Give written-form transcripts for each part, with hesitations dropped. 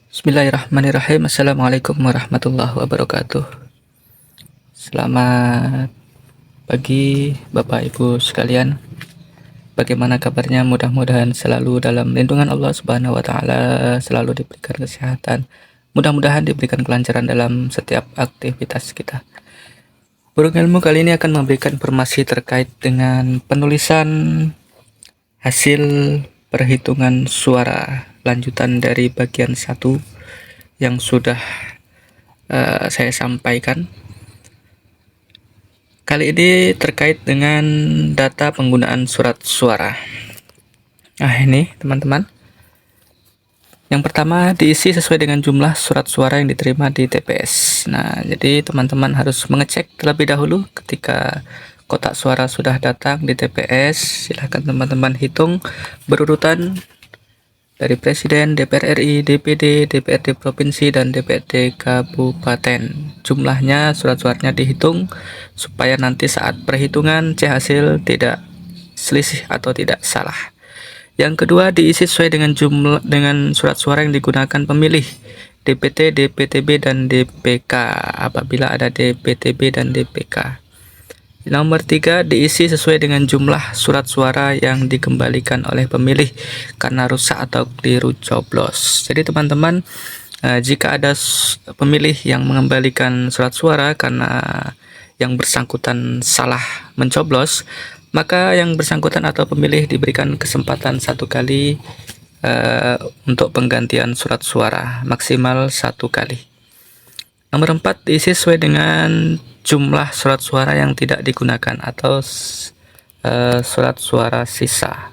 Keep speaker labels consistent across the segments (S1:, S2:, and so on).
S1: Bismillahirrahmanirrahim. Assalamualaikum warahmatullahi wabarakatuh. Selamat pagi Bapak Ibu sekalian. Bagaimana kabarnya? Mudah-mudahan selalu dalam lindungan Allah Subhanahu wa taala, selalu diberikan kesehatan. Mudah-mudahan diberikan kelancaran dalam setiap aktivitas kita. Burung ilmu kali ini akan memberikan informasi terkait dengan penulisan hasil perhitungan suara lanjutan dari bagian 1 yang sudah saya sampaikan. Kali ini terkait dengan data penggunaan surat suara. Nah, ini teman-teman. Yang pertama diisi sesuai dengan jumlah surat suara yang diterima di TPS. Nah, jadi teman-teman harus mengecek terlebih dahulu ketika kotak suara sudah datang di TPS. Silahkan teman-teman hitung berurutan dari Presiden, DPR RI, DPD, DPRD Provinsi, dan DPRD Kabupaten. Jumlahnya surat suaranya dihitung supaya nanti saat perhitungan C hasil tidak selisih atau tidak salah. Yang kedua diisi sesuai dengan surat suara yang digunakan pemilih DPT, DPTB, dan DPK apabila ada DPTB dan DPK. Nomor 3 diisi sesuai dengan jumlah surat suara yang dikembalikan oleh pemilih karena rusak atau keliru coblos. Jadi teman-teman, jika ada pemilih yang mengembalikan surat suara karena yang bersangkutan salah mencoblos, maka yang bersangkutan atau pemilih diberikan kesempatan 1 kali untuk penggantian surat suara, maksimal 1 kali. Nomor 4 diisi sesuai dengan jumlah surat suara yang tidak digunakan atau surat suara sisa.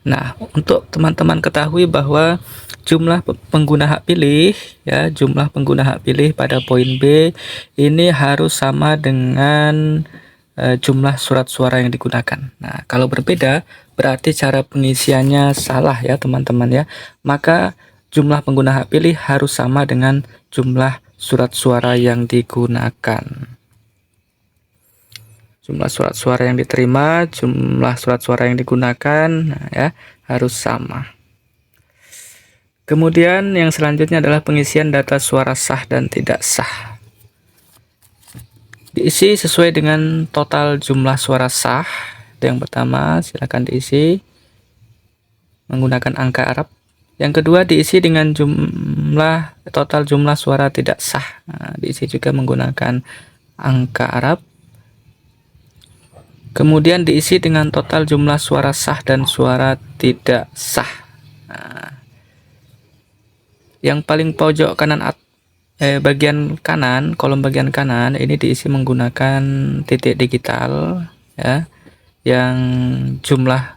S1: Nah, untuk teman-teman ketahui bahwa jumlah pengguna hak pilih, ya, jumlah pengguna hak pilih pada poin B ini harus sama dengan jumlah surat suara yang digunakan. Nah, kalau berbeda berarti cara pengisiannya salah ya teman-teman ya. Maka jumlah pengguna hak pilih harus sama dengan jumlah surat suara yang digunakan. Jumlah surat suara yang diterima, jumlah surat suara yang digunakan, nah ya, harus sama. Kemudian yang selanjutnya adalah pengisian data suara sah dan tidak sah. Diisi sesuai dengan total jumlah suara sah. Itu yang pertama, silakan diisi menggunakan angka Arab. Yang kedua diisi dengan total jumlah suara tidak sah. Nah, diisi juga menggunakan angka Arab. Kemudian diisi dengan total jumlah suara sah dan suara tidak sah. Nah, yang paling pojok kanan bagian kanan, kolom bagian kanan ini diisi menggunakan titik digital ya. Yang jumlah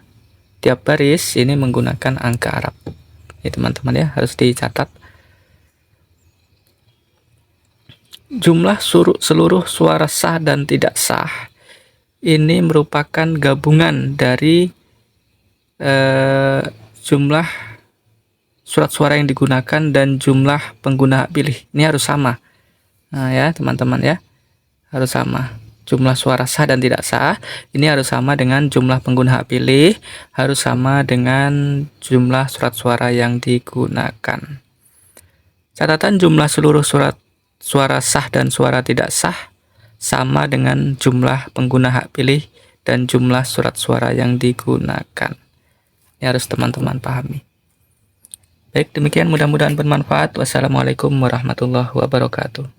S1: tiap baris ini menggunakan angka Arab. Ini teman-teman ya, harus dicatat. Jumlah seluruh suara sah dan tidak sah ini merupakan gabungan dari jumlah surat suara yang digunakan dan jumlah pengguna hak pilih. Ini harus sama. Nah ya teman-teman ya, harus sama. Jumlah suara sah dan tidak sah ini harus sama dengan jumlah pengguna hak pilih, harus sama dengan jumlah surat suara yang digunakan. Catatan jumlah seluruh surat suara sah dan suara tidak sah sama dengan jumlah pengguna hak pilih dan jumlah surat suara yang digunakan. Ini harus teman-teman pahami. Baik, demikian mudah-mudahan bermanfaat. Wassalamualaikum warahmatullahi wabarakatuh.